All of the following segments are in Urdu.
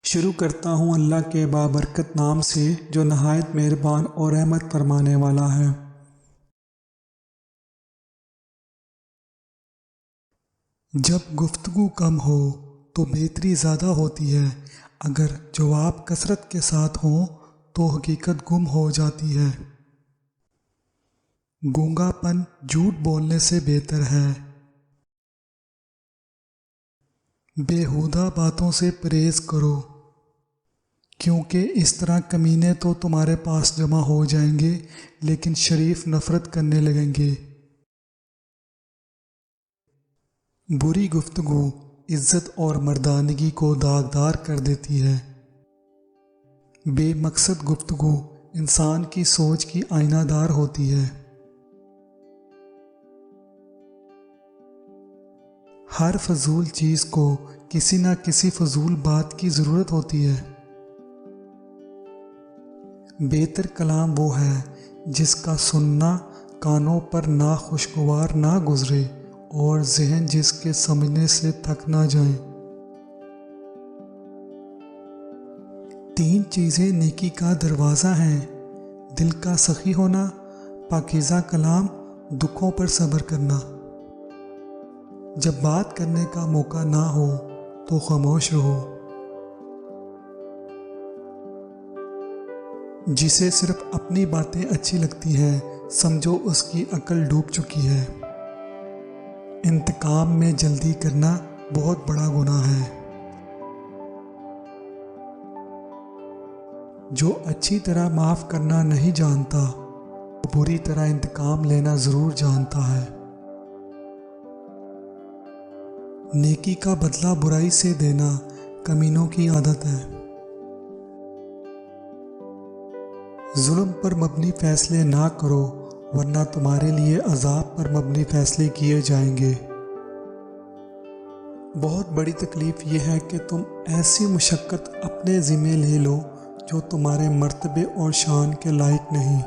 شروع کرتا ہوں اللہ کے بابرکت نام سے جو نہایت مہربان اور رحمت فرمانے والا ہے۔ جب گفتگو کم ہو تو بہتری زیادہ ہوتی ہے، اگر جواب کثرت کے ساتھ ہوں تو حقیقت گم ہو جاتی ہے۔ گونگا پن جھوٹ بولنے سے بہتر ہے۔ بیہودہ باتوں سے پرہیز کرو، کیونکہ اس طرح کمینے تو تمہارے پاس جمع ہو جائیں گے لیکن شریف نفرت کرنے لگیں گے۔ بری گفتگو عزت اور مردانگی کو داغدار کر دیتی ہے۔ بے مقصد گفتگو انسان کی سوچ کی آئینہ دار ہوتی ہے۔ ہر فضول چیز کو کسی نہ کسی فضول بات کی ضرورت ہوتی ہے۔ بہتر کلام وہ ہے جس کا سننا کانوں پر ناخوشگوار نہ گزرے اور ذہن جس کے سمجھنے سے تھک نہ جائیں۔ 3 چیزیں نیکی کا دروازہ ہیں: دل کا سخی ہونا، پاکیزہ کلام، دکھوں پر صبر کرنا۔ جب بات کرنے کا موقع نہ ہو تو خاموش رہو۔ جسے صرف اپنی باتیں اچھی لگتی ہیں سمجھو اس کی عقل ڈوب چکی ہے۔ انتقام میں جلدی کرنا بہت بڑا گناہ ہے۔ جو اچھی طرح معاف کرنا نہیں جانتا وہ بری طرح انتقام لینا ضرور جانتا ہے۔ نیکی کا بدلہ برائی سے دینا کمینوں کی عادت ہے۔ ظلم پر مبنی فیصلے نہ کرو ورنہ تمہارے لیے عذاب پر مبنی فیصلے کیے جائیں گے۔ بہت بڑی تکلیف یہ ہے کہ تم ایسی مشقت اپنے ذمے لے لو جو تمہارے مرتبے اور شان کے لائق نہیں۔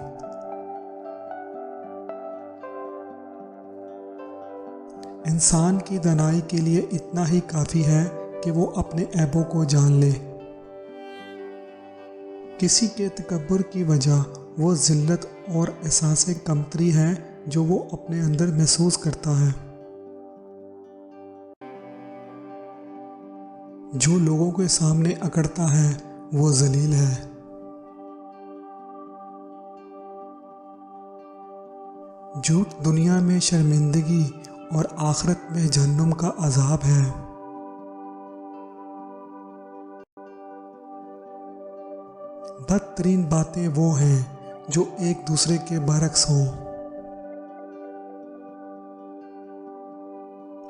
انسان کی دانائی کے لیے اتنا ہی کافی ہے کہ وہ اپنے عیبوں کو جان لے۔ کسی کے تکبر کی وجہ وہ ذلت اور احساس کمتری ہے جو وہ اپنے اندر محسوس کرتا ہے۔ جو لوگوں کے سامنے اکڑتا ہے وہ ذلیل ہے۔ جھوٹ دنیا میں شرمندگی اور آخرت میں جہنم کا عذاب ہے۔ بدترین باتیں وہ ہیں جو ایک دوسرے کے برعکس ہوں۔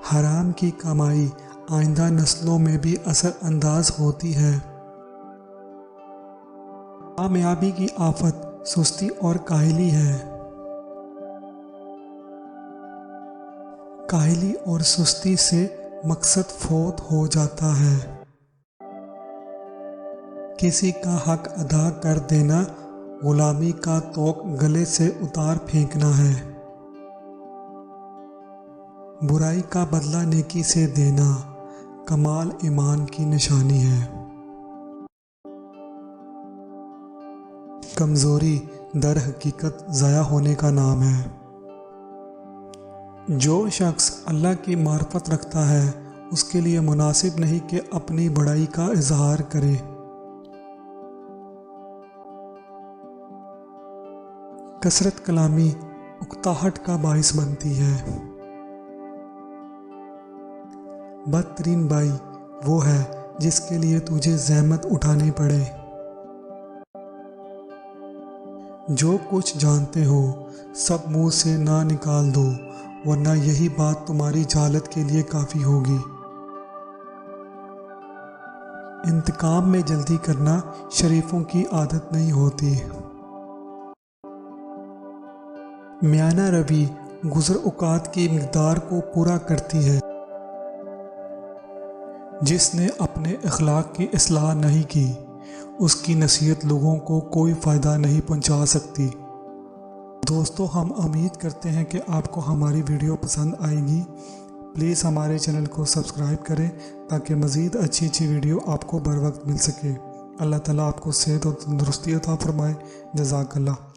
حرام کی کمائی آئندہ نسلوں میں بھی اثر انداز ہوتی ہے۔ کامیابی کی آفت سستی اور کاہلی ہے۔ کاہلی اور سستی سے مقصد فوت ہو جاتا ہے۔ کسی کا حق ادا کر دینا غلامی کا طوق گلے سے اتار پھینکنا ہے۔ برائی کا بدلہ نیکی سے دینا کمال ایمان کی نشانی ہے۔ کمزوری در حقیقت ضائع ہونے کا نام ہے۔ جو شخص اللہ کی معرفت رکھتا ہے اس کے لیے مناسب نہیں کہ اپنی بڑائی کا اظہار کرے۔ کثرت کلامی اکتاہٹ کا باعث بنتی ہے۔ بدترین بھائی وہ ہے جس کے لیے تجھے زحمت اٹھانی پڑے۔ جو کچھ جانتے ہو سب منہ سے نہ نکال دو ورنہ یہی بات تمہاری جہالت کے لیے کافی ہوگی۔ انتقام میں جلدی کرنا شریفوں کی عادت نہیں ہوتی۔ میانہ روی گزر اوقات کی مقدار کو پورا کرتی ہے۔ جس نے اپنے اخلاق کی اصلاح نہیں کی اس کی نصیحت لوگوں کو کوئی فائدہ نہیں پہنچا سکتی۔ دوستو، ہم امید کرتے ہیں کہ آپ کو ہماری ویڈیو پسند آئے گی۔ پلیز ہمارے چینل کو سبسکرائب کریں تاکہ مزید اچھی ویڈیو آپ کو بر وقت مل سکے۔ اللہ تعالیٰ آپ کو صحت و تندرستی عطا فرمائے۔ جزاک اللہ۔